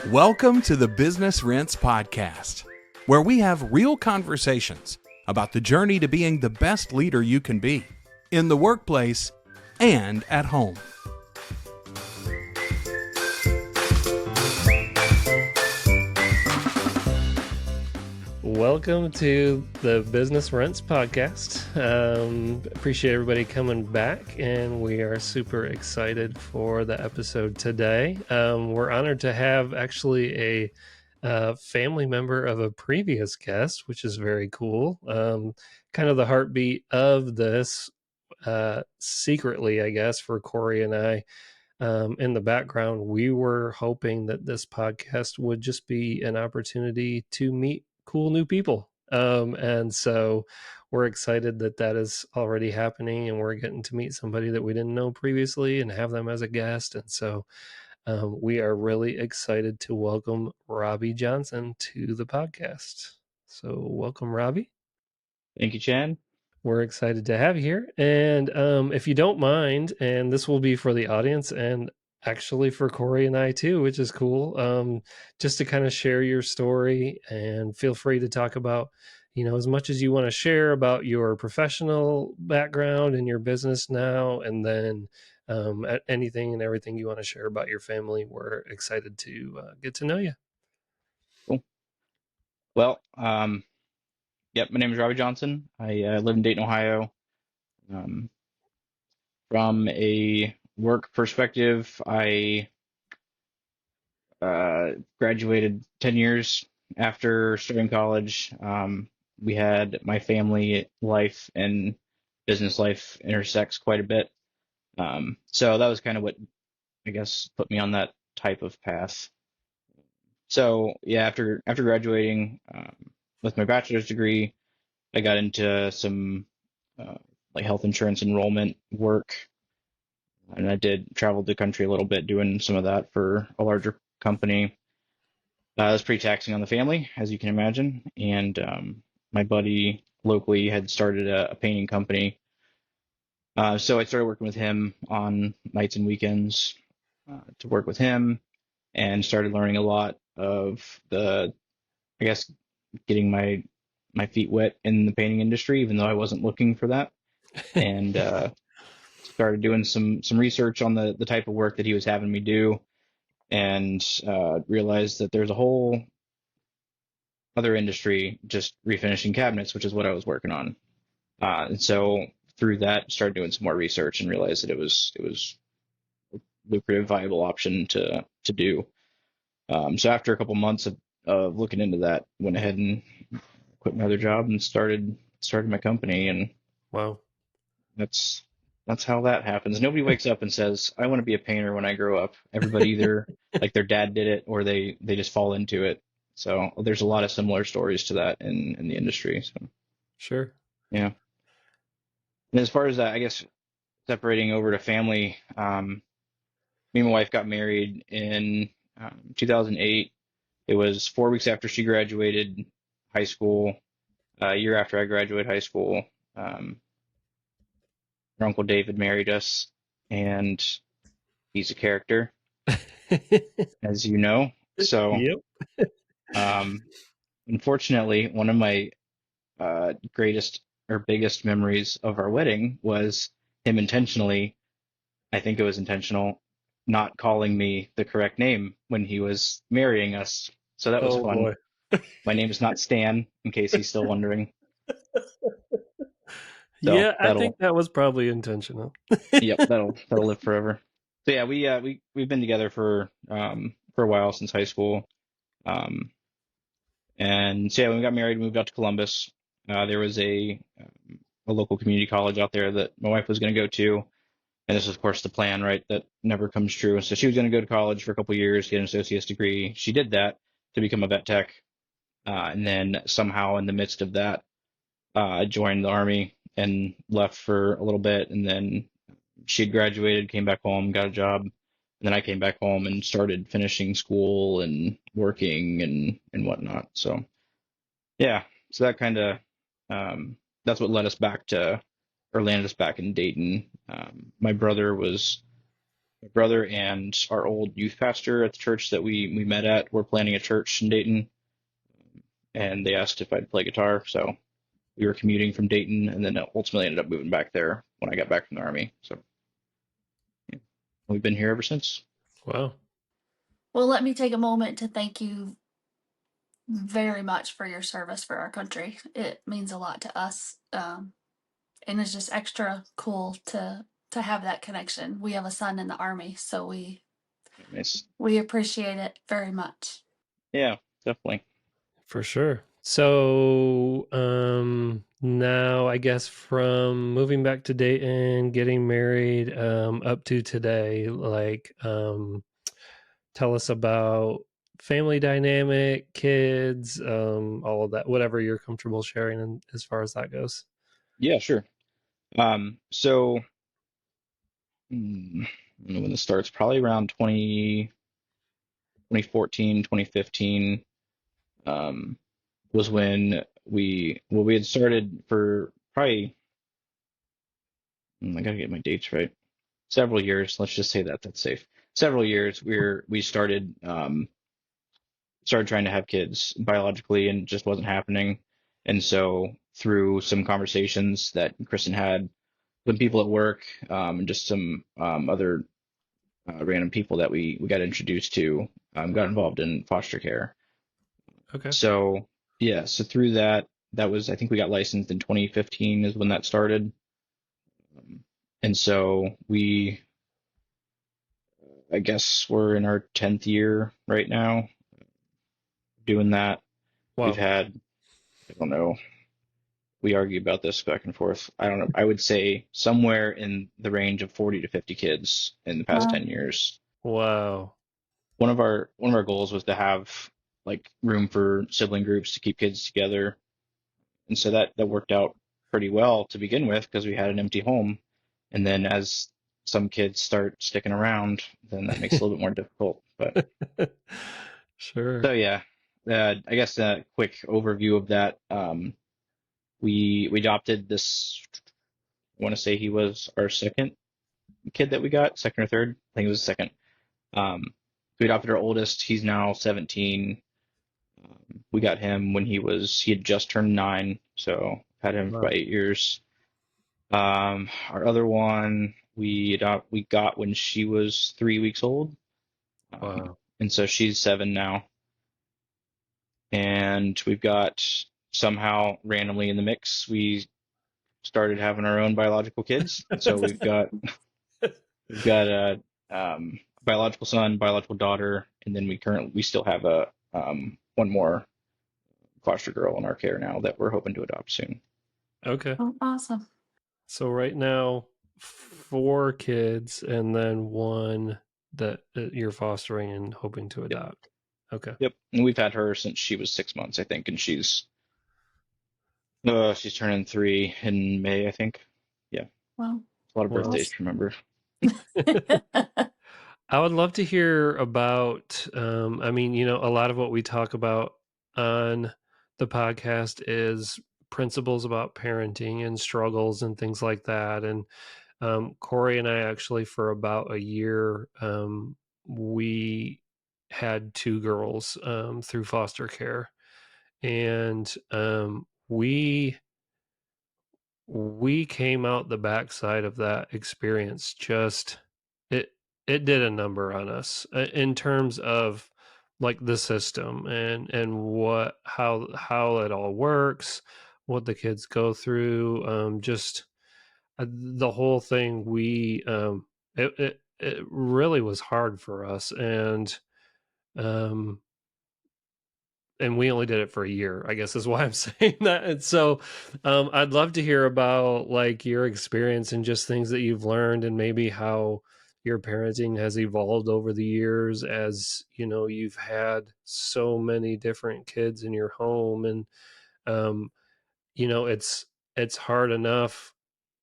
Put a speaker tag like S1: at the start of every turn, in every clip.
S1: Welcome to the Business Rents Podcast, where we have real conversations about the journey to being the best leader you can be in the workplace and at home.
S2: Welcome to the Business Rents Podcast. Appreciate everybody coming back, and we are super excited for the episode today. We're honored to have actually a family member of a previous guest, which is very cool. Kind of the heartbeat of this, secretly, I guess, for Corey and I. In the background, we were hoping that this podcast would just be an opportunity to meet cool new people. And so we're excited that that is already happening, and we're getting to meet somebody that we didn't know previously and have them as a guest. And so we are really excited to welcome Robby Johnson to the podcast. So welcome, Robby.
S3: Thank you, Chad.
S2: We're excited to have you here. And if you don't mind, and this will be for the audience and actually for Corey and I too, which is cool, just to kind of share your story, and feel free to talk about, as much as you want to share about your professional background and your business now, and then anything and everything you want to share about your family. We're excited to get to know you.
S3: Cool. Well, my name is Robby Johnson. I live in Dayton, Ohio. From a work perspective, I graduated 10 years after starting college. We had my family life and business life intersects quite a bit. So that was kind of what, I guess, put me on that type of path. So yeah, after graduating with my bachelor's degree, I got into some like health insurance enrollment work, and I did travel the country a little bit doing some of that for a larger company. It was pretty taxing on the family, as you can imagine. And my buddy locally had started a painting company, so I started working with him on nights and weekends to work with him, and started learning a lot of getting my feet wet in the painting industry, even though I wasn't looking for that. And started doing some research on the type of work that he was having me do, and realized that there's a whole other industry just refinishing cabinets, which is what I was working on. And so through that, started doing some more research and realized that it was a lucrative, viable option to do. So after a couple months of looking into that, went ahead and quit my other job and started my company. And
S2: Wow.
S3: That's how that happens. Nobody wakes up and says, I want to be a painter when I grow up. Everybody either like their dad did it, or they just fall into it. So there's a lot of similar stories to that in the industry. So
S2: Sure.
S3: yeah. And as far as that, I guess, separating over to family, me and my wife got married in 2008. It was 4 weeks after she graduated high school, a year after I graduated high school. Her Uncle David married us, and he's a character, as you know. So,
S2: Yep.
S3: Unfortunately, one of my greatest or biggest memories of our wedding was him intentionally, I think it was intentional, not calling me the correct name when he was marrying us. So that was fun.
S2: Boy.
S3: My name is not Stan, in case he's still wondering. So
S2: Yeah, I think that was probably intentional.
S3: Yep, that'll live forever. So yeah, we've been together for a while, since high school. And so yeah, when we got married, we moved out to Columbus. There was a local community college out there that my wife was going to go to, and this was, of course, the plan, right? That never comes true. So she was going to go to college for a couple of years, get an associate's degree. She did that to become a vet tech, and then somehow in the midst of that, joined the Army and left for a little bit, and then she had graduated, came back home, got a job, and then I came back home and started finishing school and working and whatnot. So yeah, so that kind of that's what led us back to, or landed us back in Dayton. My brother was my brother and our old youth pastor at the church that we met at were planning a church in Dayton, and they asked if I'd play guitar. So we were commuting from Dayton, and then ultimately ended up moving back there when I got back from the Army. So yeah, we've been here ever since.
S2: Wow.
S4: Well, let me take a moment to thank you very much for your service for our country. It means a lot to us, and it's just extra cool to have that connection. We have a son in the Army, so
S3: Nice.
S4: we appreciate it very much.
S3: Yeah, definitely.
S2: For sure. So now I guess from moving back to Dayton, getting married, up to today, like tell us about family dynamic, kids, all of that, whatever you're comfortable sharing and as far as that goes.
S3: Yeah, sure. So I don't know when this starts, probably around 2014, 2015, was when we had started for probably, I gotta get my dates right. Several years, let's just say that that's safe. Several years we started trying to have kids biologically and it just wasn't happening. And so through some conversations that Kristen had with people at work, and just some other random people that we got introduced to, got involved in foster care.
S2: Okay.
S3: So yeah, so through that was, I think we got licensed in 2015 is when that started. And so I guess we're in our 10th year right now doing that.
S2: Wow.
S3: We've had, I don't know, we argue about this back and forth. I don't know. I would say somewhere in the range of 40 to 50 kids in the past
S4: Wow.
S3: 10 years.
S2: Wow.
S3: One of our goals was to have like room for sibling groups to keep kids together. And so that worked out pretty well to begin with because we had an empty home. And then as some kids start sticking around, then that makes it a little bit more difficult. But
S2: Sure.
S3: so yeah, I guess a quick overview of that. We adopted this. I want to say he was our second kid that we got, second or third. I think it was the second. We adopted our oldest. He's now 17. We got him when he had just turned 9, so had him for
S2: Wow.
S3: about 8 years. Our other one we got when she was 3 weeks old.
S2: Wow.
S3: And so she's 7 now. And we've got, somehow randomly in the mix, we started having our own biological kids. So we've got a biological son, biological daughter, and then we still have a one more foster girl in our care now that we're hoping to adopt soon.
S2: Okay.
S4: Oh, awesome.
S2: So right now, 4 kids and then one that you're fostering and hoping to adopt. Okay.
S3: Yep, and we've had her since she was 6 months, I think, and she's turning 3 in May, I think. Yeah,
S4: Well,
S3: a lot of
S2: Wow.
S3: birthdays to remember.
S2: I would love to hear about, I mean, a lot of what we talk about on the podcast is principles about parenting and struggles and things like that. And Corey and I actually, for about a year, we had 2 girls through foster care. And we came out the backside of that experience just it it did a number on us in terms of like the system and what how it all works, what the kids go through, just the whole thing. It really was hard for us, um and we only did it for a year, I guess is why I'm saying that. And so I'd love to hear about like your experience and just things that you've learned and maybe how your parenting has evolved over the years as, you've had so many different kids in your home. And, um, it's hard enough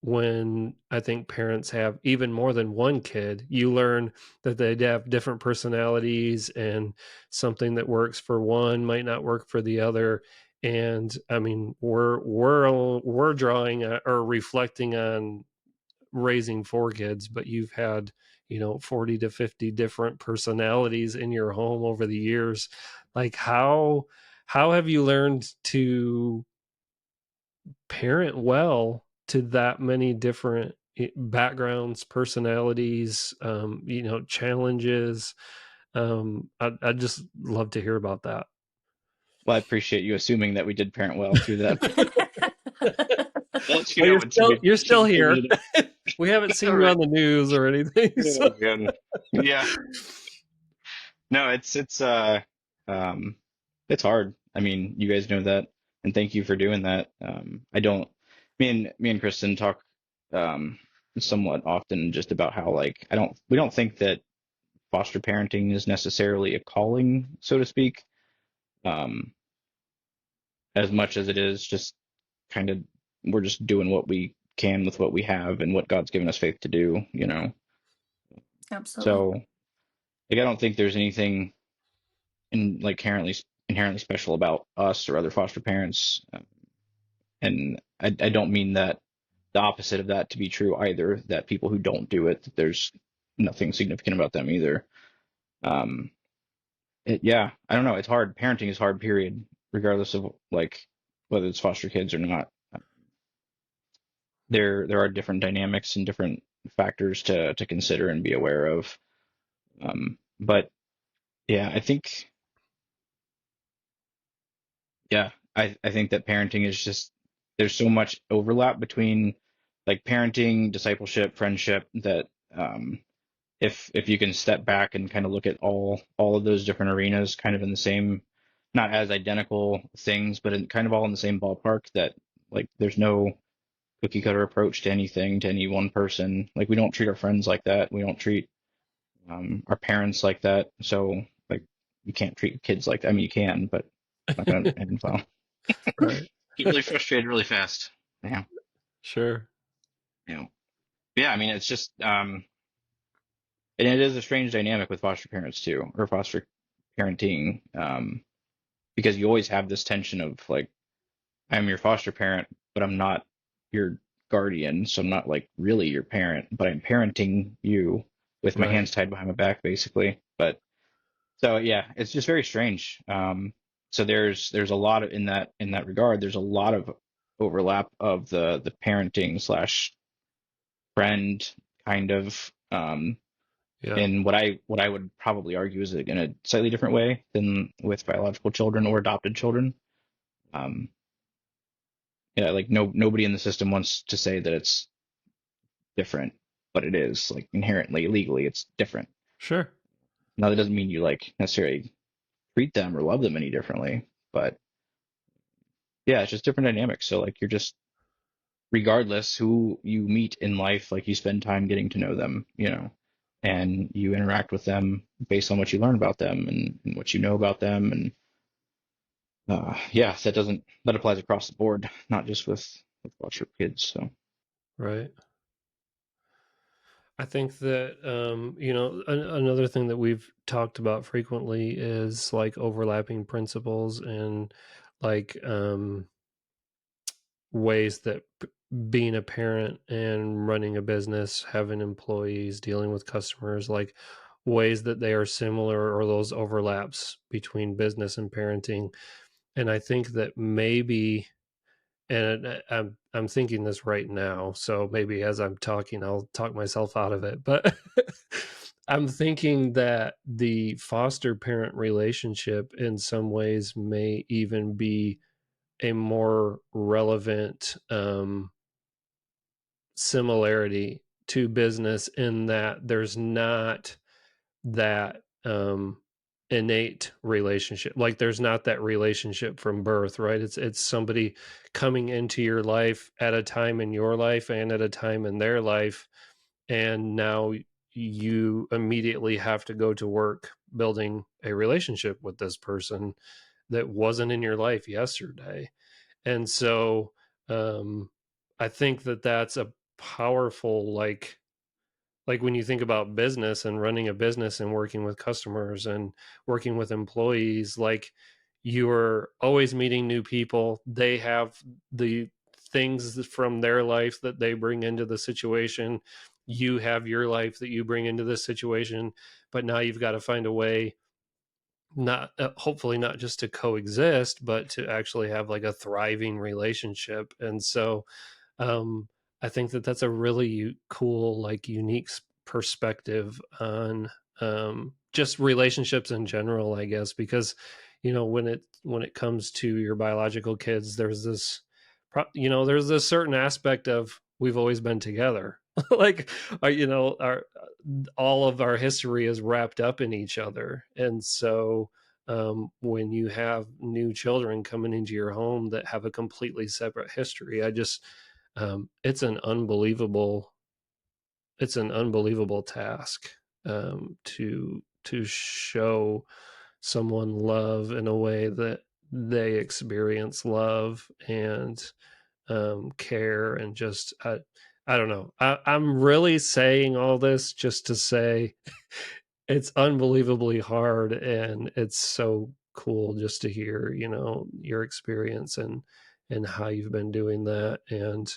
S2: when I think parents have even more than one kid. You learn that they have different personalities and something that works for one might not work for the other. And I mean, we're drawing or reflecting on raising 4 kids, but you've had 40 to 50 different personalities in your home over the years. Like how have you learned to parent well to that many different backgrounds, personalities, challenges? I'd just love to hear about that.
S3: Well, I appreciate you assuming that we did parent well through that.
S2: Well, you're still here. We haven't seen you
S3: Right.
S2: on the news or anything. So.
S3: Yeah. No, it's hard. I mean, you guys know that, and thank you for doing that. I don't. Me and Kristen talk um, somewhat often just about how like we don't think that foster parenting is necessarily a calling, so to speak, um, as much as it is just kind of we're just doing what we can with what we have and what God's given us faith to do, you know.
S4: Absolutely.
S3: So like I don't think there's anything like inherently special about us or other foster parents, and I don't mean that the opposite of that to be true either. That people who don't do it, there's nothing significant about them either. Um, yeah, I don't know. It's hard. Parenting is hard. Period. Regardless of like whether it's foster kids or not, there are different dynamics and different factors to consider and be aware of. But yeah, I think that parenting is just there's so much overlap between like parenting, discipleship, friendship that if you can step back and kind of look at all of those different arenas kind of in the same, not as identical things, but in kind of all in the same ballpark, that like there's no cookie cutter approach to anything, to any one person. Like we don't treat our friends like that. We don't treat our parents like that. So like you can't treat kids like that. I mean you can, but it's not gonna end well.
S2: Right.
S3: Get really frustrated really fast. Yeah.
S2: Sure.
S3: Yeah. Yeah. I mean, it's just, and it is a strange dynamic with foster parents too, or foster parenting, because you always have this tension of like, I'm your foster parent, but I'm not your guardian. So I'm not like really your parent, but I'm parenting you with my
S2: Right.
S3: hands tied behind my back, basically. But so yeah, it's just very strange. So there's a lot of in that regard. There's a lot of overlap of the parenting slash friend kind of
S2: Yeah.
S3: in what I would probably argue is in a slightly different way than with biological children or adopted children. Um, yeah, like nobody in the system wants to say that it's different, but it is like inherently legally it's different.
S2: Sure.
S3: Now that doesn't mean you like necessarily treat them or love them any differently, but yeah, it's just different dynamics. So like you're just regardless who you meet in life, like you spend time getting to know them, you know, and you interact with them based on what you learn about them and what you know about them. And yeah, that applies across the board, not just with foster kids. So
S2: Right. I think that another thing that we've talked about frequently is like overlapping principles and like ways that being a parent and running a business, having employees, dealing with customers, like ways that they are similar or those overlaps between business and parenting. And I think that maybe, and I'm thinking this right now, so maybe as I'm talking I'll talk myself out of it, but I'm thinking that the foster parent relationship in some ways may even be a more relevant similarity to business, in that there's not that innate relationship. Like there's not that relationship from birth, right? It's somebody coming into your life at a time in your life and at a time in their life, and now you immediately have to go to work building a relationship with this person that wasn't in your life yesterday. And so I think that that's a powerful, like when you think about business and running a business and working with customers and working with employees, like you're always meeting new people. They have the things from their life that they bring into the situation, you have your life that you bring into this situation, but now you've got to find a way, not hopefully not just to coexist, but to actually have like a thriving relationship. And so um, I think that that's a really cool, like unique perspective on just relationships in general, I guess, because when it comes to your biological kids, there's this there's this certain aspect of we've always been together. Like our all of our history is wrapped up in each other. And so when you have new children coming into your home that have a completely separate history, I just it's an unbelievable task to show someone love in a way that they experience love and care. And just I don't know, I'm really saying all this just to say it's unbelievably hard, and it's so cool just to hear your experience and how you've been doing that. And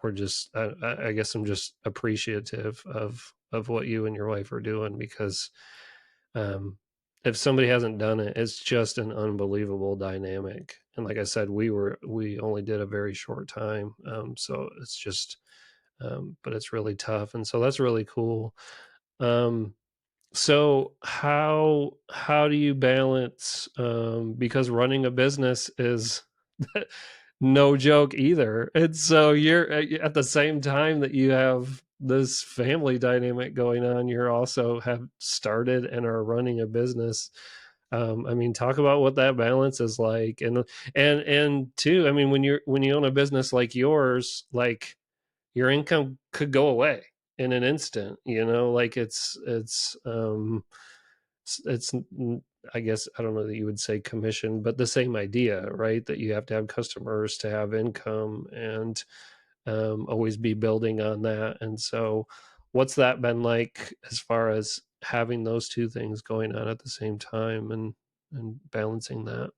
S2: we're just I guess I'm just appreciative of what you and your wife are doing, because um if somebody hasn't done it, it's just an unbelievable dynamic. And like I said, we only did a very short time, so it's just but it's really tough. And so that's really cool. um so how do you balance, because running a business is no joke either. And so you're at the same time that you have this family dynamic going on, you're also have started and are running a business. I mean, talk about what that balance is like. And two, I mean, when you own a business like yours, like your income could go away in an instant, like it's I guess, I don't know that you would say commission, but the same idea, right? That you have to have customers to have income, and always be building on that. And so what's that been like as far as having those two things going on at the same time, and balancing that?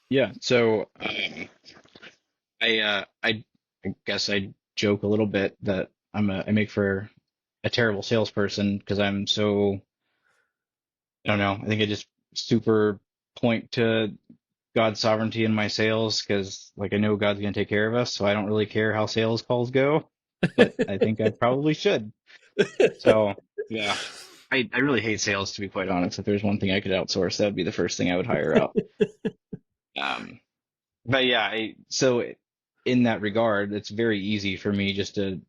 S3: Yeah. So I guess I joke a little bit that I make for a terrible salesperson because I'm so, I don't know. I think I just super point to God's sovereignty in my sales because like I know God's gonna take care of us, so I don't really care how sales calls go, but I think I probably should. So yeah, I really hate sales, to be quite honest. If there's one thing I could outsource, that would be the first thing I would hire out. Um, but yeah, so in that regard, it's very easy for me just to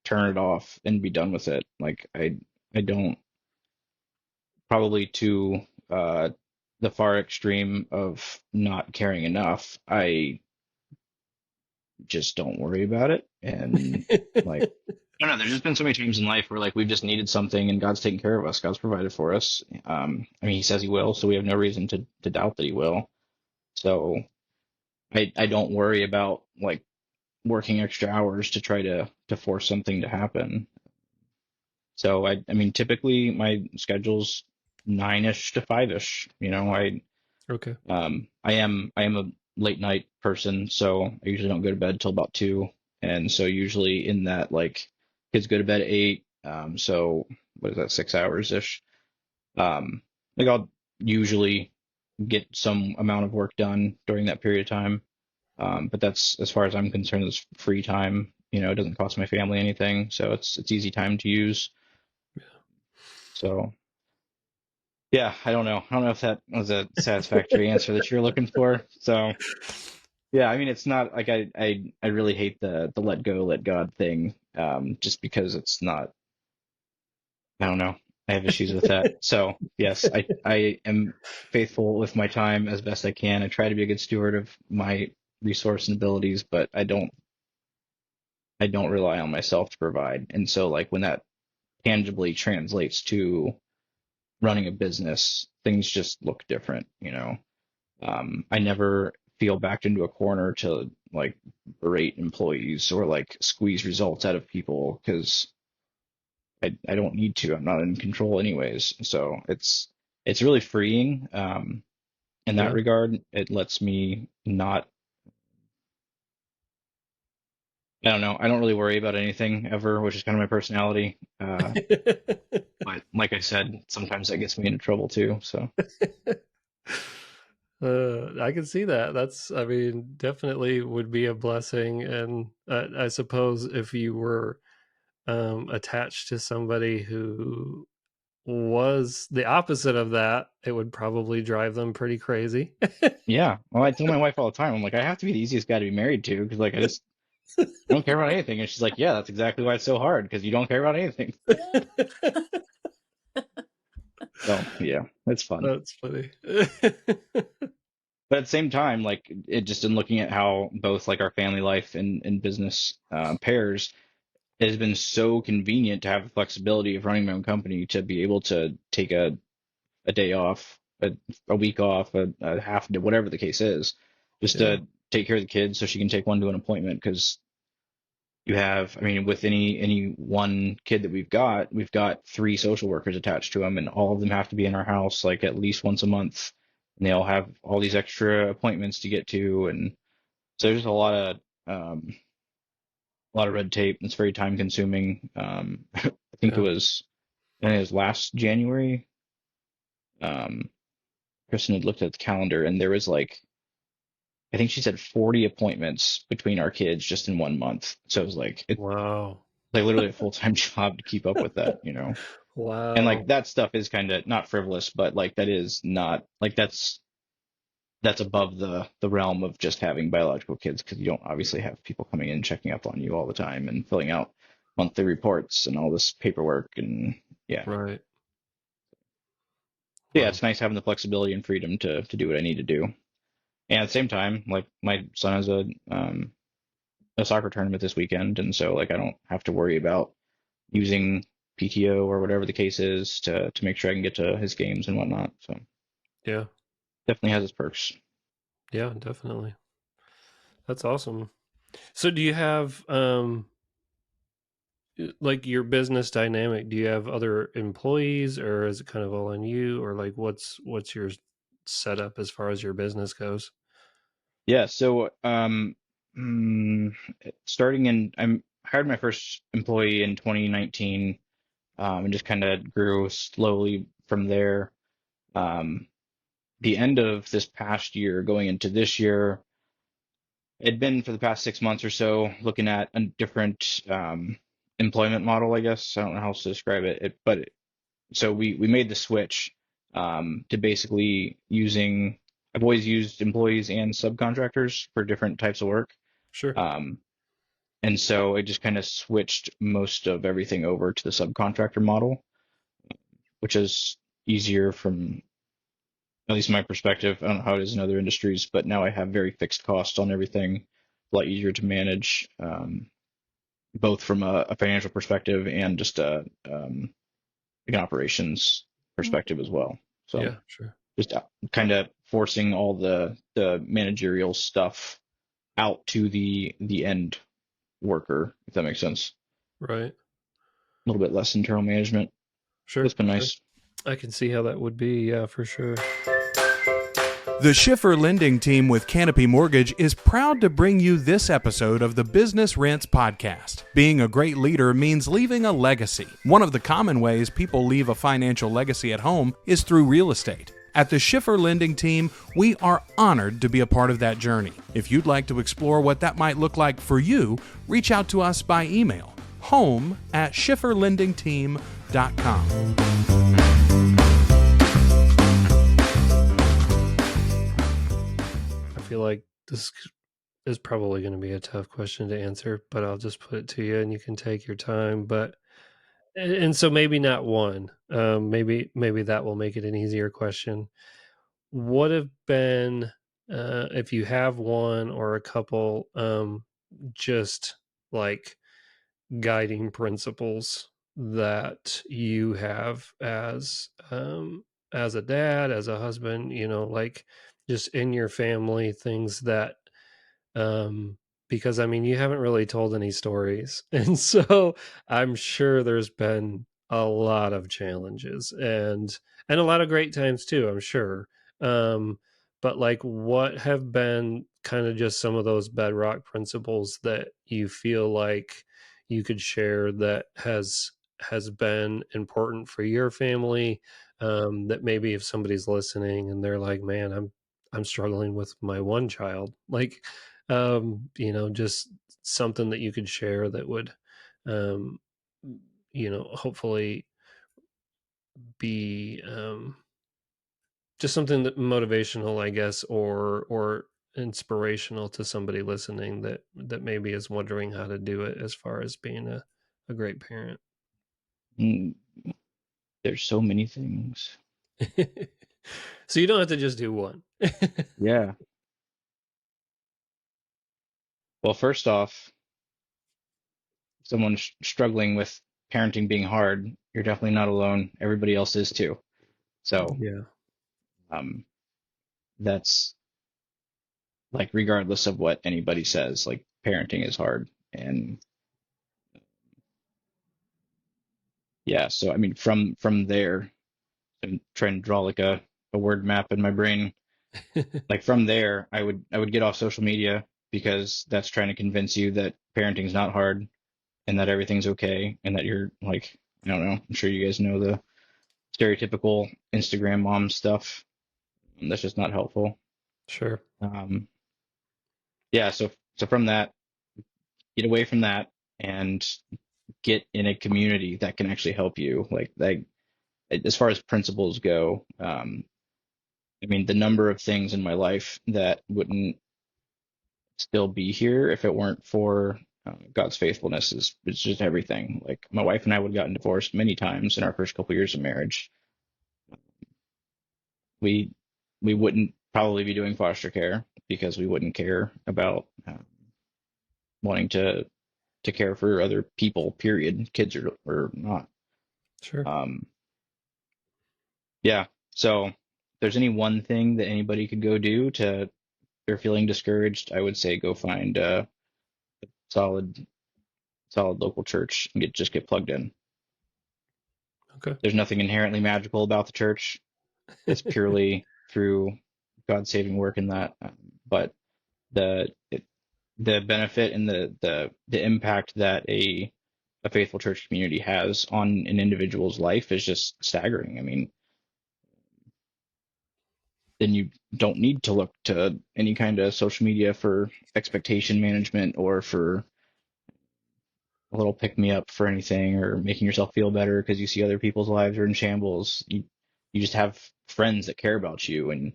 S3: turn it off and be done with it. Like I don't, probably to the far extreme of not caring enough. I just don't worry about it. And like, I don't know, there's just been so many times in life where like we've just needed something and God's taken care of us. God's provided for us. I mean, He says He will, so we have no reason to doubt that He will. So I don't worry about like working extra hours to try to force something to happen. So I mean, typically my schedule's 9-ish to 5-ish.
S2: Okay.
S3: I am a late night person, so I usually don't go to bed till about 2. And so usually in that, like, kids go to bed at 8. So what is that, 6 hours ish? Like I'll usually get some amount of work done during that period of time. But that's, as far as I'm concerned, it's free time. It doesn't cost my family anything, so it's easy time to use. So yeah, I don't know. I don't know if that was a satisfactory answer that you're looking for. So yeah, I mean, it's not like I really hate the let go, let God thing, just because it's not. I don't know. I have issues with that. So yes, I am faithful with my time as best I can. I try to be a good steward of my resource and abilities, but I don't rely on myself to provide. And so like when that tangibly translates to running a business, things just look different. I never feel backed into a corner to like berate employees or like squeeze results out of people because I don't need to. I'm not in control anyways. So it's really freeing. In that
S2: Yeah.
S3: regard, it lets me not I don't know. I don't really worry about anything ever, which is kind of my personality. But like I said, sometimes that gets me into trouble too. So
S2: I can see that. That's, I mean, definitely would be a blessing. And I suppose if you were attached to somebody who was the opposite of that, it would probably drive them pretty crazy.
S3: yeah. Well, I tell my wife all the time, I'm like, I have to be the easiest guy to be married to because like I don't care about anything. And she's like, yeah, that's exactly why it's so hard because you don't care about anything. So yeah, it's fun.
S2: That's funny.
S3: But at the same time, like it just in looking at how both like our family life and business pairs, it has been so convenient to have the flexibility of running my own company to be able to take a day off, a week off, a half day, whatever the case is, just
S2: Yeah.
S3: to take care of the kids so she can take one to an appointment. Because you have, I mean, with any one kid that we've got three social workers attached to them, and all of them have to be in our house like at least once a month, and they all have all these extra appointments to get to, and so there's a lot of red tape. It's very time consuming. I think
S2: Yeah.
S3: it was last January. Um, Kristen had looked at the calendar, and there was like, I think she said 40 appointments between our kids just in 1 month. So it was it's
S2: Wow.
S3: like literally a full-time job to keep up with that, And like
S2: Wow.
S3: that stuff is kind of not frivolous, but like that is not like that's above the realm of just having biological kids because you don't obviously have people coming in checking up on you all the time and filling out monthly reports and all this paperwork and yeah.
S2: Right.
S3: Yeah,
S2: Wow.
S3: it's nice having the flexibility and freedom to do what I need to do. And at the same time, like my son has a soccer tournament this weekend, and so like I don't have to worry about using PTO or whatever the case is to make sure I can get to his games and whatnot. So
S2: Yeah.
S3: definitely has its perks.
S2: Yeah, definitely. That's awesome. So do you have like your business dynamic, do you have other employees or is it kind of all on you, or like what's your setup as far as your business goes?
S3: Yeah, so mm, starting in I hired my first employee in 2019, and just kind of grew slowly from there. Um, the end of this past year, going into this year, it'd been for the past 6 months or so looking at a different employment model, I guess. I don't know how else to describe it, but so we made the switch to basically using. I've always used employees and subcontractors for different types of work.
S2: Sure.
S3: Um, and so I just kind of switched most of everything over to the subcontractor model, which is easier from at least my perspective. I don't know how it is in other industries, but now I have very fixed costs on everything, a lot easier to manage, both from a financial perspective and just an operations perspective as well. So
S2: Yeah, sure.
S3: just kind of forcing all the managerial stuff out to the end worker, if that makes sense.
S2: Right.
S3: A little bit less internal management.
S2: Sure.
S3: It's been
S2: Sure.
S3: nice.
S2: I can see how that would be. Yeah, for sure.
S1: The Shiffer Lending Team with Canopy Mortgage is proud to bring you this episode of the Business Rents Podcast. Being a great leader means leaving a legacy. One of the common ways people leave a financial legacy at home is through real estate. At the Shiffer Lending Team, we are honored to be a part of that journey. If you'd like to explore what that might look like for you, reach out to us by email, home@shifferlendingteam.com.
S2: I feel like this is probably going to be a tough question to answer, but I'll just put it to you and you can take your time. But and so maybe not one. Maybe that will make it an easier question. What have been, if you have one or a couple, just like guiding principles that you have as a dad, as a husband, like just in your family, things that because I mean you haven't really told any stories. And so I'm sure there's been a lot of challenges and a lot of great times too, I'm sure. But like what have been kind of just some of those bedrock principles that you feel like you could share that has been important for your family, that maybe if somebody's listening and they're like, man, I'm struggling with my one child, like, just something that you could share that would, um, hopefully be, just something that motivational, I guess, or inspirational to somebody listening that maybe is wondering how to do it as far as being a great parent.
S3: Mm, there's so many things.
S2: So you don't have to just do one.
S3: Yeah. Well, first off, someone struggling with parenting being hard, you're definitely not alone. Everybody else is too. So,
S2: Yeah,
S3: um, that's like regardless of what anybody says, like parenting is hard. And yeah, so I mean from there, I'm trying to draw like a word map in my brain. Like from there, I would get off social media because that's trying to convince you that parenting's not hard and that everything's okay and that you're like, I don't know, I'm sure you guys know the stereotypical Instagram mom stuff. That's just not helpful.
S2: sure.
S3: Um, yeah, so from that, get away from that and get in a community that can actually help you. Like as far as principles go, I mean, the number of things in my life that wouldn't still be here if it weren't for God's faithfulness is just everything. Like my wife and I would have gotten divorced many times in our first couple years of marriage. We we wouldn't probably be doing foster care because we wouldn't care about wanting to care for other people. Period, kids or not.
S2: Sure.
S3: Um, yeah. So, if there's any one thing that anybody could go do to if they're feeling discouraged, I would say go find a solid solid local church and get plugged in.
S2: Okay.
S3: There's nothing inherently magical about the church. It's purely through God's saving work in that. But the the benefit and the impact that a faithful church community has on an individual's life is just staggering. I mean, then you don't need to look to any kind of social media for expectation management or for a little pick me up for anything or making yourself feel better because you see other people's lives are in shambles. You just have friends that care about you and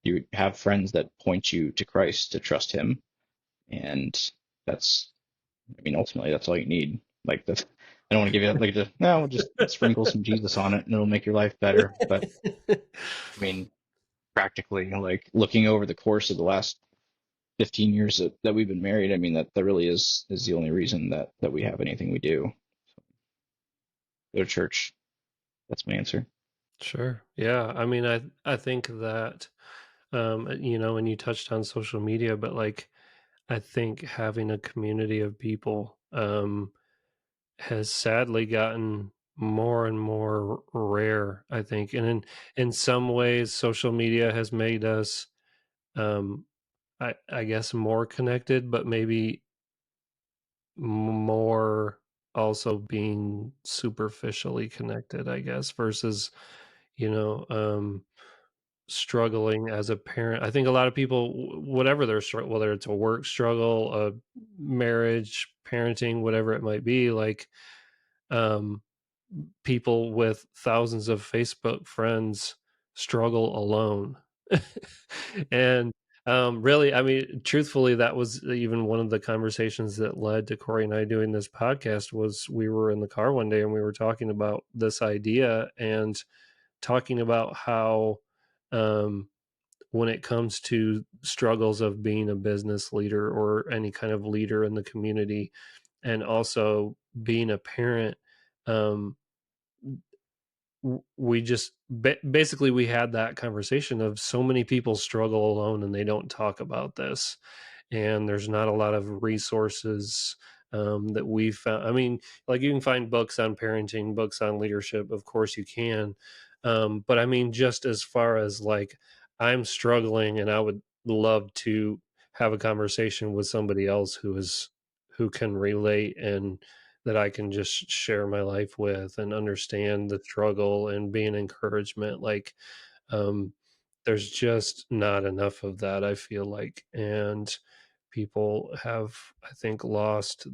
S3: you have friends that point you to Christ to trust him. And that's, I mean, ultimately that's all you need. Like the, I don't want to give you like the, no, just sprinkle some Jesus on it and it'll make your life better. But I mean, practically like looking over the course of the last 15 years that we've been married, I mean, that really is the only reason that we have anything we do. Go to church. That's my answer.
S2: Sure. Yeah. I mean, I think that, and you touched on social media, but like, I think having a community of people, has sadly gotten more and more rare, I think. And in some ways, social media has made us, um, I guess, more connected, but maybe more also being superficially connected, I guess, versus, you know, um, struggling as a parent. I think a lot of people, whatever their struggle, whether it's a work struggle, a marriage, parenting, whatever it might be, like, um, people with thousands of Facebook friends struggle alone. And really, I mean, truthfully, that was even one of the conversations that led to Corey and I doing this podcast. Was we were in the car one day and we were talking about this idea and talking about how, um, when it comes to struggles of being a business leader or any kind of leader in the community, and also being a parent, um, we just basically we had that conversation of so many people struggle alone and they don't talk about this, and there's not a lot of resources, that we found. I mean, like, you can find books on parenting, books on leadership, of course you can, but I mean, just as far as like, I'm struggling and I would love to have a conversation with somebody else who can relate and that I can just share my life with and understand the struggle and be an encouragement. Like, um, there's just not enough of that, I feel like. And people have, I think, lost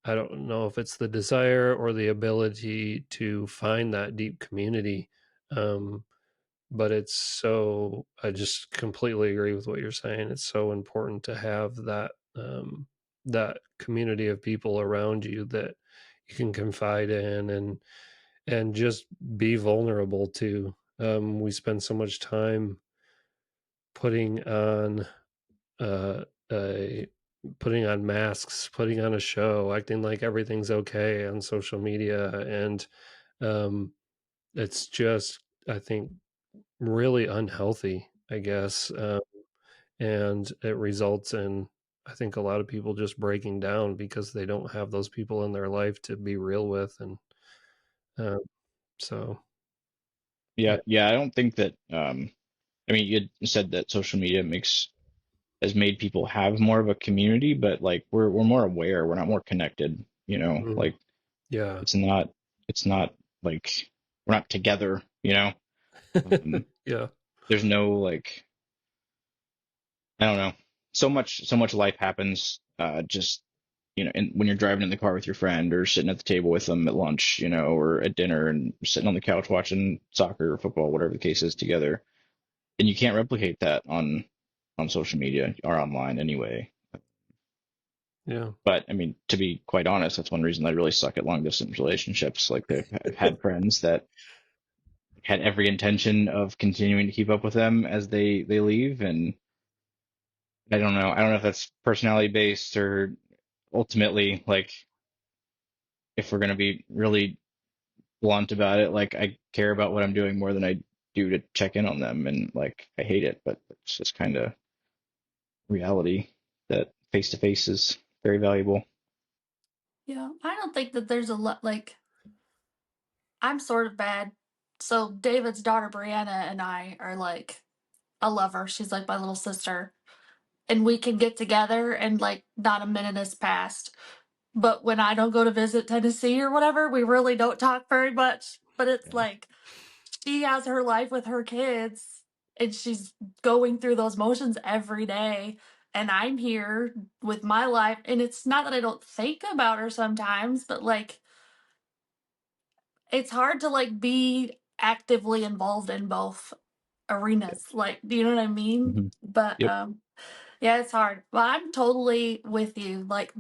S2: I don't know if it's the desire or the ability to find that deep community. Um, but I just completely agree with what you're saying. It's so important to have that community of people around you that you can confide in and just be vulnerable to. We spend so much time putting on uh, a putting on masks, putting on a show, acting like everything's okay on social media, and um, it's just, I think, really unhealthy, I guess, and it results in, I think, a lot of people just breaking down because they don't have those people in their life to be real with, and uh, so
S3: Yeah,
S2: yeah.
S3: yeah. I don't think that. I mean, you had said that social media has made people have more of a community, but like we're more aware. We're not more connected. You know,
S2: Mm,
S3: like
S2: yeah.
S3: it's not like we're not together. You know, um,
S2: Yeah.
S3: there's no like I don't know. So much life happens. Just when you're driving in the car with your friend or sitting at the table with them at lunch, or at dinner and sitting on the couch watching soccer or football, whatever the case is, together, and you can't replicate that on social media or online anyway.
S2: Yeah.
S3: But I mean, to be quite honest, that's one reason I really suck at long distance relationships. Like I've had friends that had every intention of continuing to keep up with them as they leave, and I don't know. I don't know if that's personality based or ultimately like if we're gonna be really blunt about it, like I care about what I'm doing more than I do to check in on them, and like I hate it, but it's just kind of reality that face to face is very valuable.
S4: Yeah, I don't think that there's a lot like I'm sort of bad. So David's daughter Brianna and I are like I love her. She's like my little sister. And we can get together and like not a minute has passed. But when I don't go to visit Tennessee or whatever, we really don't talk very much. But it's
S3: Yeah.
S4: like she has her life with her kids and she's going through those motions every day. And I'm here with my life. And it's not that I don't think about her sometimes, but like it's hard to like be actively involved in both arenas. Like, do you know what I mean?
S3: Hmm.
S4: But
S3: Yep.
S4: yeah, it's hard. But I'm totally with you. Like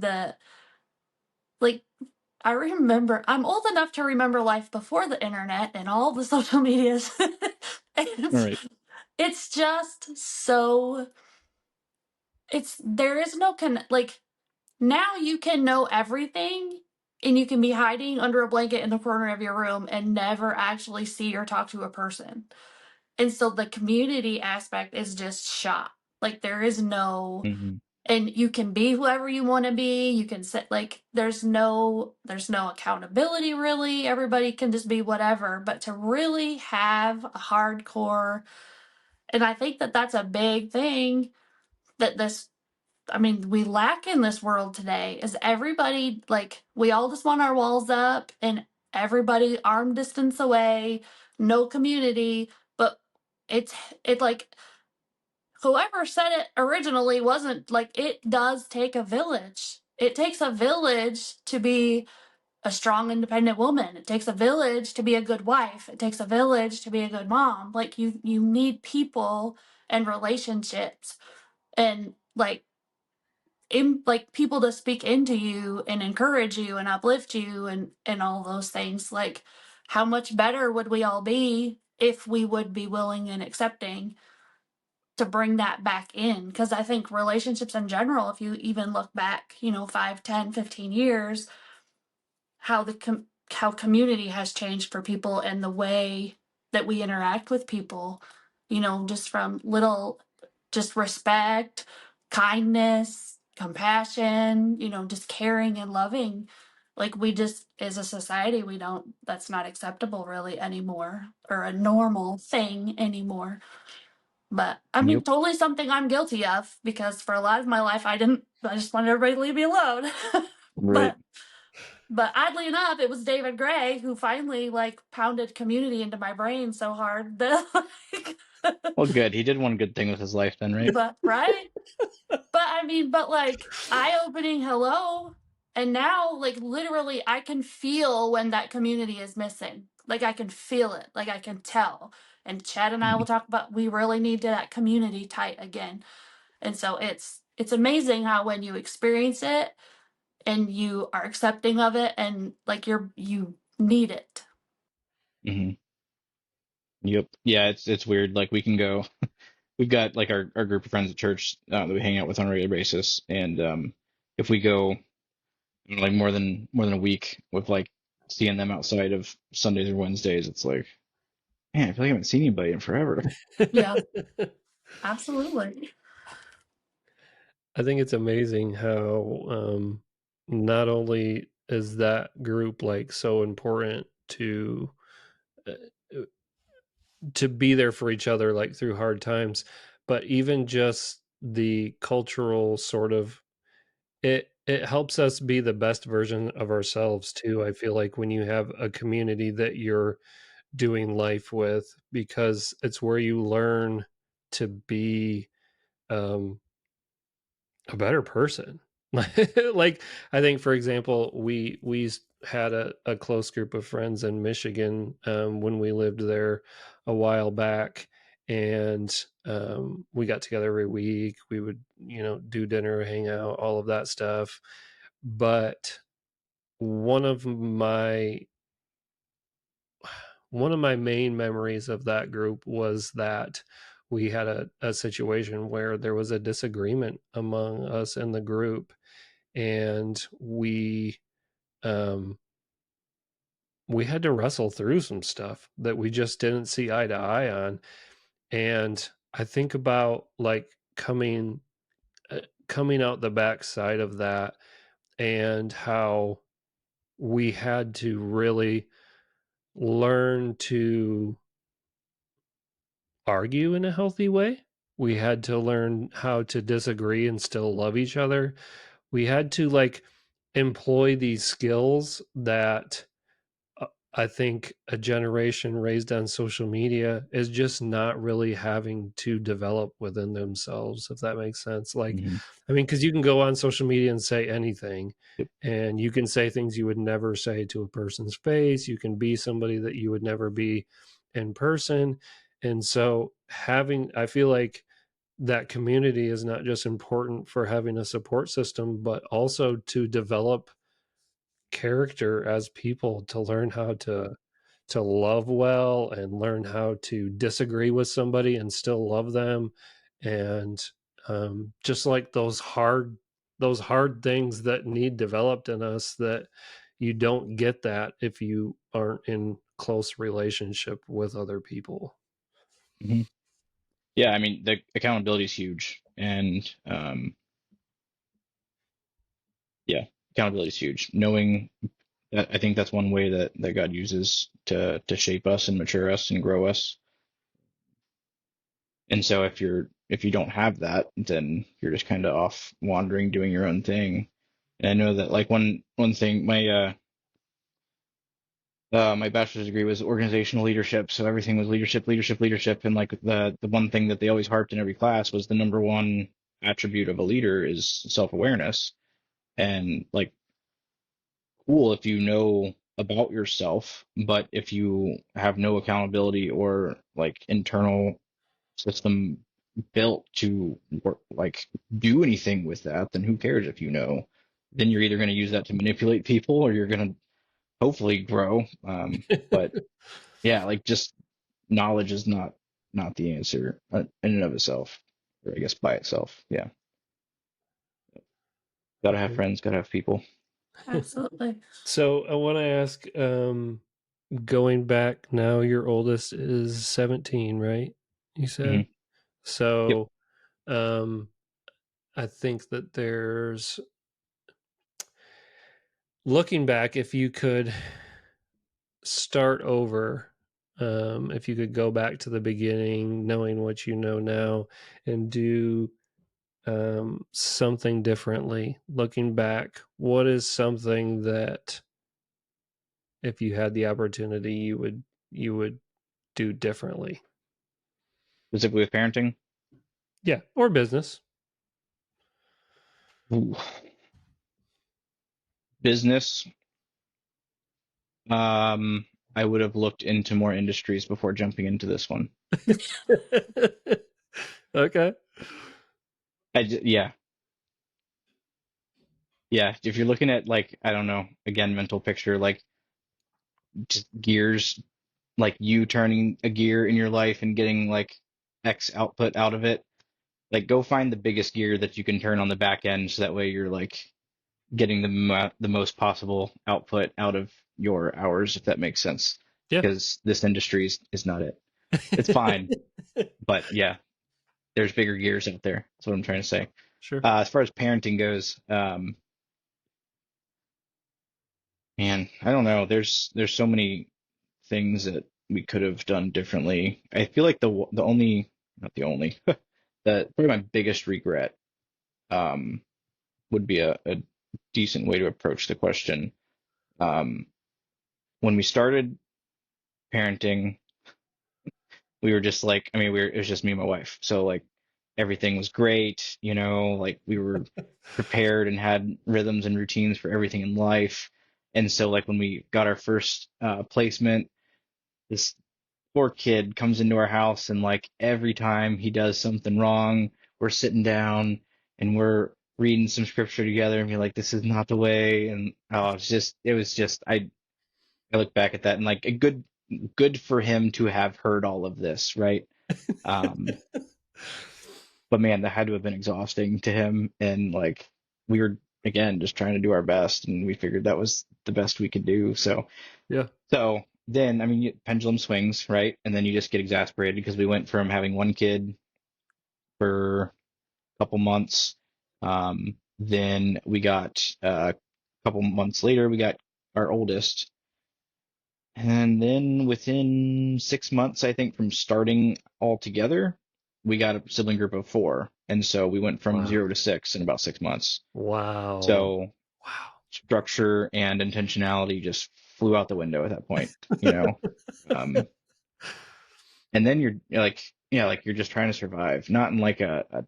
S4: I remember I'm old enough to remember life before the internet and all the social medias.
S3: All
S4: And
S3: right.
S4: it's just so there is no like now you can know everything and you can be hiding under a blanket in the corner of your room and never actually see or talk to a person. And so the community aspect is just shot. Like there is no
S3: Hmm.
S4: and you can be whoever you want to be. You can set like there's no accountability really. Everybody can just be whatever, but to really have a hardcore and I think that that's a big thing that we lack in this world today is everybody like we all just want our walls up and everybody arm distance away, no community, but it's it like whoever said it originally wasn't like it does take a village. It takes a village to be a strong independent woman. It takes a village to be a good wife. It takes a village to be a good mom. Like you need people and relationships and like people to speak into you and encourage you and uplift you and all those things. Like how much better would we all be if we would be willing and accepting to bring that back in? Because I think relationships in general, if you even look back 5, 10, 15 years, how how community has changed for people and the way that we interact with people, just from little just respect, kindness, compassion, just caring and loving. Like we just as a society we don't that's not acceptable really anymore or a normal thing anymore. But I mean,
S3: Yep.
S4: totally something I'm guilty of, because for a lot of my life, I just wanted everybody to leave me alone.
S3: Right.
S4: But oddly enough, it was David Gray who finally like pounded community into my brain so hard that like,
S3: Well, good. He did one good thing with his life then, right?
S4: but right. But I mean, but like eye-opening hello. And now, like literally, I can feel when that community is missing. Like I can feel it. Like I can tell. And Chad and I will
S3: Mhm.
S4: talk about we really need that community tight again. And so it's amazing how when you experience it and you are accepting of it and like you need it.
S3: Mhm. Yep. Yeah, it's weird. Like we can go. We've got like our group of friends at church that we hang out with on a regular basis, and if we go like more than a week with like seeing them outside of Sundays or Wednesdays, it's like, man, I feel like I haven't seen anybody in forever.
S4: Yeah, absolutely.
S2: I think it's amazing how not only is that group like so important uh, to be there for each other like through hard times, but even just the cultural sort of it helps us be the best version of ourselves too. I feel like when you have a community that you're doing life with, because it's where you learn to be um a better person. Like I think, for example, we had a close group of friends in Michigan when we lived there a while back, and we got together every week. We would, do dinner, hang out, all of that stuff. But one of my one of my main memories of that group was that we had a situation where there was a disagreement among us in the group, and um we had to wrestle through some stuff that we just didn't see eye to eye on. And I think about like coming out the backside of that, and how we had to really learn to argue in a healthy way. We had to learn how to disagree and still love each other. We had to like employ these skills that uh, I think a generation raised on social media is just not really having to develop within themselves, if that makes sense. Like,
S3: Mhm.
S2: I mean, because you can go on social media and say anything,
S3: Yep.
S2: and you can say things you would never say to a person's face. You can be somebody that you would never be in person. And so, I feel like that community is not just important for having a support system, but also to develop character as people, to learn how to love well and learn how to disagree with somebody and still love them. And just like those hard things that need developed in us, that you don't get that if you aren't in close relationship with other people.
S3: Mhm. Yeah, I mean the accountability is huge, and yeah, accountability is huge. Knowing that, I think that's one way that God uses to shape us and mature us and grow us. And so if you don't have that, then you're just kind of off wandering, doing your own thing. And I know that like one thing, my bachelor's degree was organizational leadership, so everything was leadership, leadership, leadership. And like the one thing that they always harped in every class was the number one attribute of a leader is self-awareness. And like, cool if you know about yourself, but if you have no accountability or like internal system built to work, like do anything with that, then who cares if you know? Then you're either going to use that to manipulate people, or you're going to hopefully grow. But yeah, like just knowledge is not the answer in and of itself, or I guess by itself. Yeah, gotta have friends, gotta have people.
S4: Absolutely.
S2: So I want to ask, going back now, your oldest is 17, right? You said.
S3: Hmm. Yep.
S2: So, um, I think that looking back, if you could start over, if you could go back to the beginning, knowing what you know now, and do something differently, looking back, what is something that if you had the opportunity you would do differently?
S3: Specifically with parenting.
S2: Yeah, or business.
S3: Ooh. Business. I would have looked into more industries before jumping into this one.
S2: Okay.
S3: Yeah. Yeah. If you're looking at like, I don't know, again, mental picture, like just gears, like you turning a gear in your life and getting like X output out of it, like go find the biggest gear that you can turn on the back end so that way you're like getting the most possible output out of your hours, if that makes sense.
S2: Yeah.
S3: Because this industry is not it. It's fine, but yeah, there's bigger gears out there. That's what I'm trying to say.
S2: Sure.
S3: As far as parenting goes, man, I don't know. There's so many things that we could have done differently. I feel like the only, not the only, probably my biggest regret um, would be a decent way to approach the question. Um, when we started parenting, we were just like, I mean, it was just me and my wife. So like everything was great, like we were prepared and had rhythms and routines for everything in life. And so like when we got our first placement, this poor kid comes into our house and like every time he does something wrong, we're sitting down and we're reading some scripture together and be like, this is not the way. And it was just, I look back at that and like a good for him to have heard all of this, right? Um, but man, that had to have been exhausting to him. And like we were again just trying to do our best, and we figured that was the best we could do.
S2: Yeah.
S3: So then, I mean, pendulum swings, right? And then you just get exasperated because we went from having one kid for a couple months. Then we got a couple months later, we got our oldest. And then within 6 months, I think, from starting all together, we got a sibling group of four. And so we went from
S2: Wow.
S3: 0 to 6 in about 6 months.
S2: Wow.
S3: So
S2: Wow.
S3: structure and intentionality just flew out the window at that point, Um, and then you're like, yeah, like you're just trying to survive, not in like a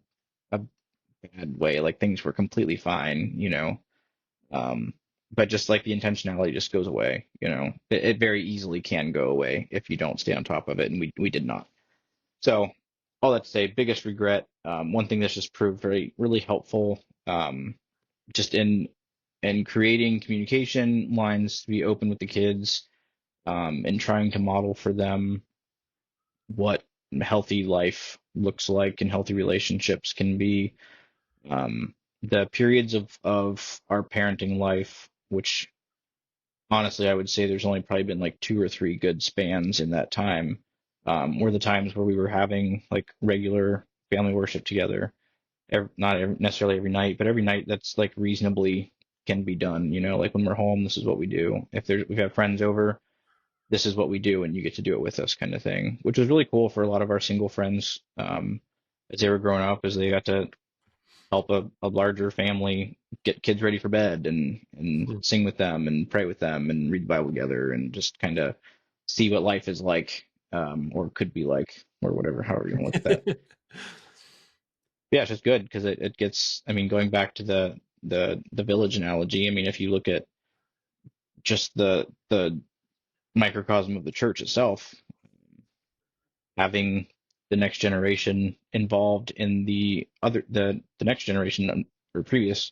S3: bad way. Like things were completely fine. Um, but just like the intentionality just goes away. It very easily can go away if you don't stay on top of it, and we did not. So all that to say, biggest regret. One thing that's just proved very really helpful, just in creating communication lines to be open with the kids, and trying to model for them what healthy life looks like and healthy relationships can be. The periods of our parenting life, which honestly I would say there's only probably been like 2 or 3 good spans in that time, were the times where we were having like regular family worship together. Not necessarily every night, but every night that's like reasonably can be done. Like when we're home, this is what we do. If we have friends over, this is what we do, and you get to do it with us, kind of thing, which was really cool for a lot of our single friends, as they were growing up, as they got to help a larger family get kids ready for bed and
S2: Mm.
S3: sing with them and pray with them and read the Bible together and just kind of see what life is like, or could be like, or whatever, however you want to look at that. Yeah, it's just good because it gets, I mean, going back to the village analogy, I mean, if you look at just the microcosm of the church itself, having the next generation involved in the next generation or previous,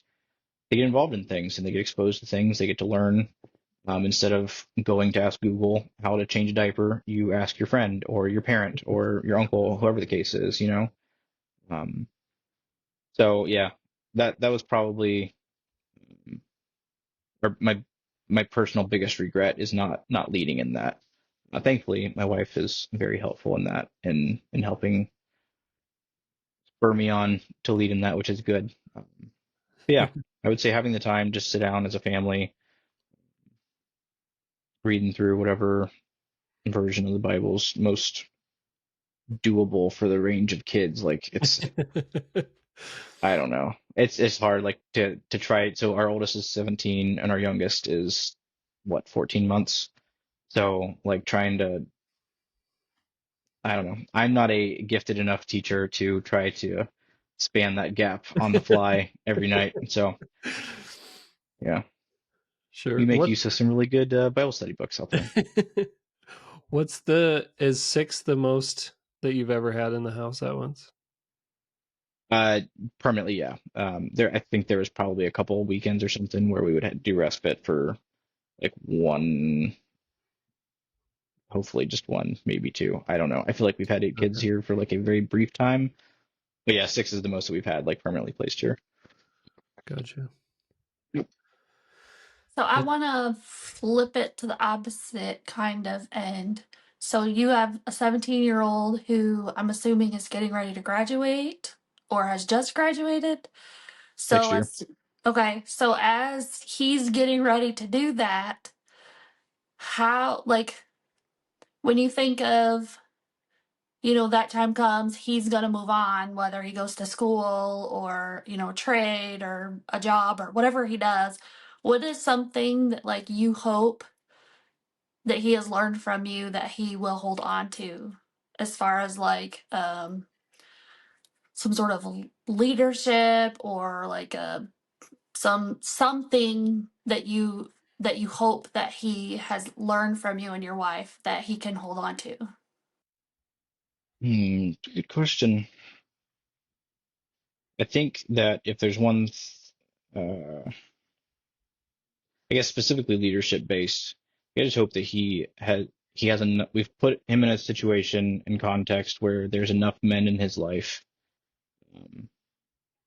S3: they get involved in things and they get exposed to things. They get to learn. Instead of going to ask Google how to change a diaper, you ask your friend or your parent or your uncle, whoever the case is. Um, so yeah, that was probably, or my personal biggest regret is not leading in that. Thankfully, my wife is very helpful in that, in helping spur me on to lead in that, which is good. Yeah, I would say having the time, just sit down as a family, reading through whatever version of the Bible's most doable for the range of kids. Like it's, I don't know. It's hard like to try it. So our oldest is 17 and our youngest is what, 14 months. So like trying to, I don't know. I'm not a gifted enough teacher to try to span that gap on the fly every night. So yeah,
S2: Sure.
S3: we make use of some really good Bible study books out there.
S2: Is 6 the most that you've ever had in the house at once?
S3: Uh, Permanently, yeah. I think there was probably a couple weekends or something where we would do respite for like one, hopefully just one, maybe two. I don't know. I feel like we've had 8 kids
S2: Okay.
S3: here for like a very brief time, but yeah, 6 is the most that we've had like permanently placed here.
S2: Gotcha.
S4: So I want to flip it to the opposite kind of end. So you have a 17-year-old who I'm assuming is getting ready to graduate or has just graduated.
S3: Next
S4: So
S3: year.
S4: okay, so as he's getting ready to do that, how like when you think of that time comes, he's going to move on, whether he goes to school or, trade or a job or whatever he does. What is something that, like, you hope that he has learned from you that he will hold on to as far as, like, some sort of leadership or, like, something that you hope that he has learned from you and your wife that he can hold on to?
S3: Good question. I think that if there's one, I guess specifically leadership based, I just hope that he has enough. We've put him in a situation and context where there's enough men in his life um,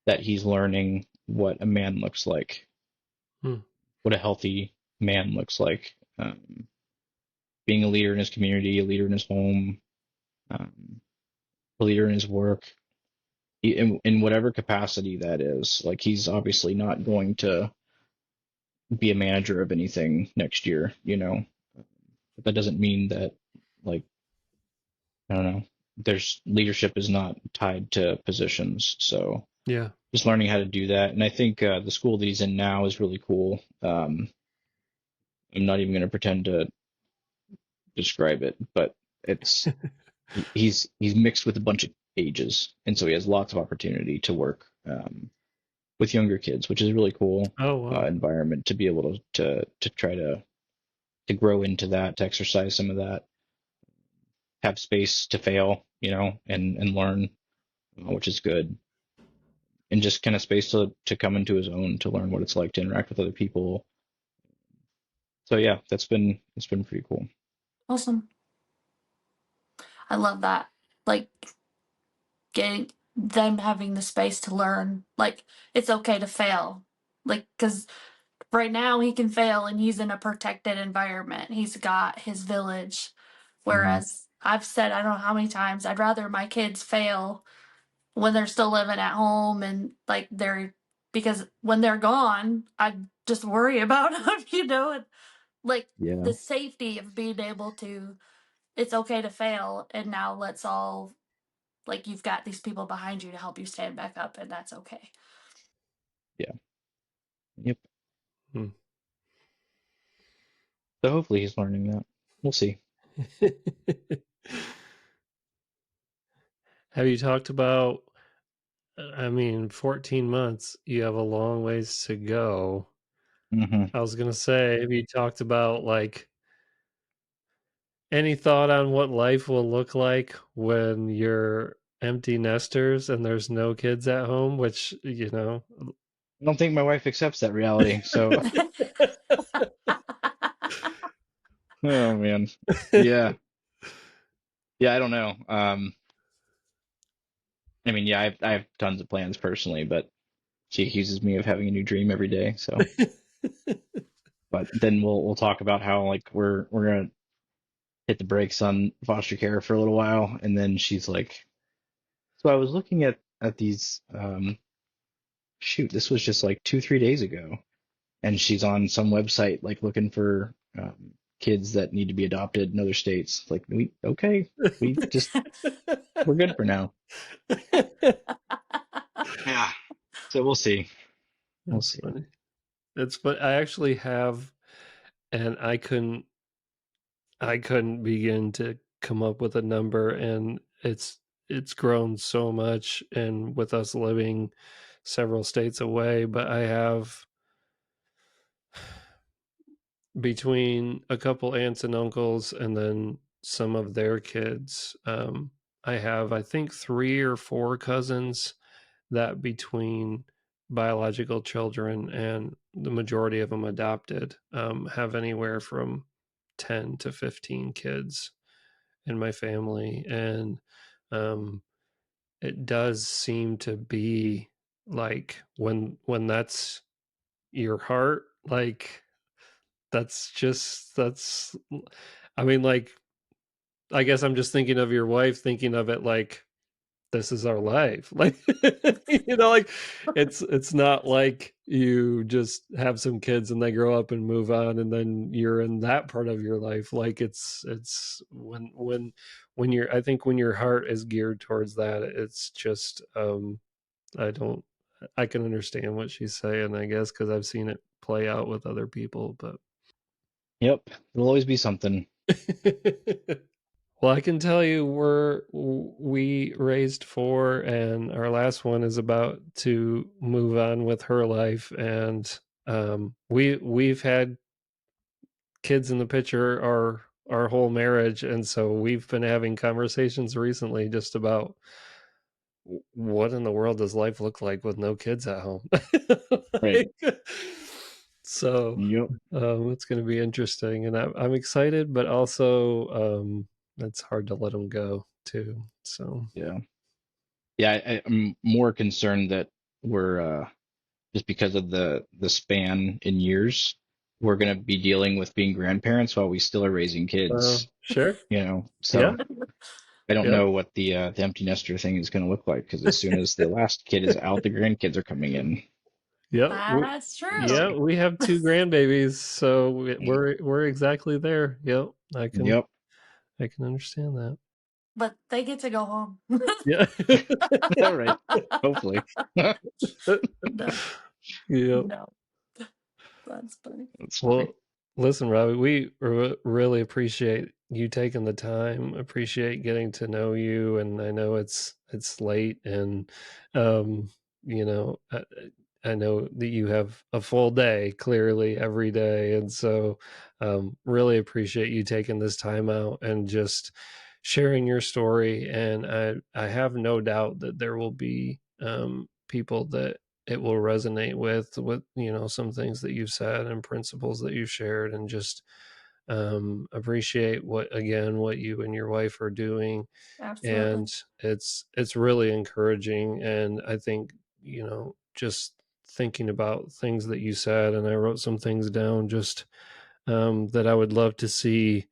S3: that he's learning what a man looks like,
S2: Hmm.
S3: what a healthy man looks like, being a leader in his community, a leader in his home, a leader in his work, in whatever capacity that is. Like he's obviously not going to be a manager of anything next year, but that doesn't mean that, like, I don't know, there's leadership is not tied to positions. So
S2: Yeah.
S3: just learning how to do that. And I think the school that he's in now is really cool. I'm not even going to pretend to describe it, but it's he's mixed with a bunch of ages, and so he has lots of opportunity to work with younger kids, which is a really cool
S2: Oh, wow.
S3: environment to be able to try to grow into that, to exercise some of that, have space to fail, and learn, which is good, and just kind of space to come into his own, to learn what it's like to interact with other people. So yeah, it's been pretty cool.
S4: Awesome. I love that. Like, getting them having the space to learn. Like, it's okay to fail. Like, because right now he can fail and he's in a protected environment. He's got his village.
S3: Hmm.
S4: Whereas I've said, I don't know how many times, I'd rather my kids fail when they're still living at home and like because when they're gone, I just worry about them. And like
S3: Yeah,
S4: the safety of being able to, it's okay to fail. And now let's all, like, you've got these people behind you to help you stand back up, and that's okay.
S3: yeah, yep.
S2: Hmm.
S3: So hopefully he's learning that. We'll see.
S2: Have you talked about, 14 months, you have a long ways to go.
S3: Hmm.
S2: I was going to say, have you talked about like any thought on what life will look like when you're empty nesters and there's no kids at home, which,
S3: I don't think my wife accepts that reality. So, oh man, yeah, yeah. I don't know. I mean, yeah, I have tons of plans personally, but she accuses me of having a new dream every day. So, but then we'll talk about how like we're gonna hit the brakes on foster care for a little while, and then she's like, so I was looking at these. Shoot, this was just like 2 3 days ago, and she's on some website like looking for kids that need to be adopted in other states. Like, we're good for now. Yeah. So we'll see. We'll
S2: That's
S3: see.
S2: funny. It's but I actually have, and I couldn't begin to come up with a number, and it's grown so much, and with us living several states away, but I have, between a couple aunts and uncles and then some of their kids, I have, I think, 3 or 4 cousins that, between biological children and the majority of them adopted, have anywhere from 10 to 15 kids in my family. And it does seem to be like, when that's your heart, like, that's I mean, like, I guess I'm just thinking of your wife, thinking of it like, this is our life. Like, like, it's not like you just have some kids and they grow up and move on and then you're in that part of your life. Like, it's when you're, I think when your heart is geared towards that, it's just, I don't, I can understand what she's saying, I guess, because I've seen it play out with other people, but
S3: Yep. There'll always be something.
S2: well, I can tell you, we raised 4, and our last one is about to move on with her life, and we've had kids in the picture our whole marriage, and so we've been having conversations recently just about what in the world does life look like with no kids at home.
S3: Right.
S2: So
S3: Yep.
S2: it's going to be interesting, and I'm excited, but also it's hard to let them go too. So
S3: Yeah. Yeah. I'm more concerned that we're just because of the span in years, we're going to be dealing with being grandparents while we still are raising kids.
S2: sure,
S3: So
S2: yeah,
S3: I don't
S2: yep,
S3: know what the empty nester thing is going to look like, because as soon as the last kid is out, the grandkids are coming in.
S2: yep.
S4: That's true.
S2: Yeah, we have 2 grandbabies, so we're exactly there. Yep, I can
S3: Yep.
S2: understand that.
S4: But they get to go home.
S2: Yeah.
S3: All right. Hopefully.
S4: No,
S2: Yep.
S4: no. That's funny.
S3: That's
S2: Well,
S3: funny.
S2: listen, Robbie, we really appreciate you taking the time. Appreciate getting to know you, and I know it's late, and um, I know that you have a full day, clearly, every day, and so really appreciate you taking this time out and just sharing your story. And I have no doubt that there will be people that it will resonate with some things that you've said and principles that you've shared, and just appreciate what you and your wife are doing.
S4: Absolutely.
S2: And it's really encouraging. And I think, just thinking about things that you said, and I wrote some things down, just that I would love to see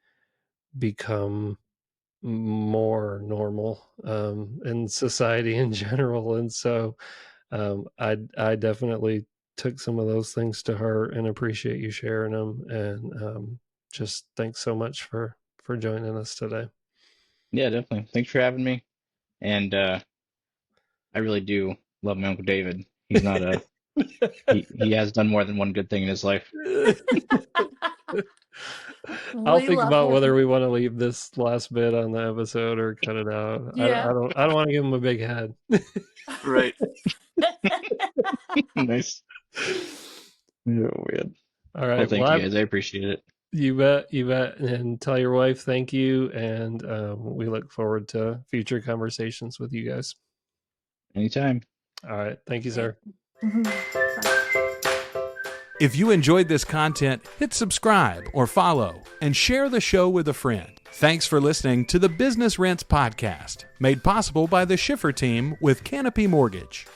S2: become more normal in society in general. And so I definitely took some of those things to heart, and appreciate you sharing them. And just thanks so much for joining us today.
S3: Yeah, definitely. Thanks for having me. And I really do love my Uncle David. He's not he has done more than one good thing in his life.
S2: I'll
S4: We
S2: think
S4: love
S2: about
S4: him.
S2: whether we want to leave this last bit on the episode or cut it out.
S4: Yeah.
S2: I don't want to give him a big head.
S3: Right. Nice. Yeah, weird.
S2: All right.
S3: Well, thank you guys. I appreciate it.
S2: You bet. And tell your wife thank you. And we look forward to future conversations with you guys.
S3: Anytime.
S2: All right. Thank you, sir.
S1: If you enjoyed this content, hit subscribe or follow and share the show with a friend. Thanks for listening to the Business Rents Podcast, made possible by the Shiffer Team with Canopy Mortgage.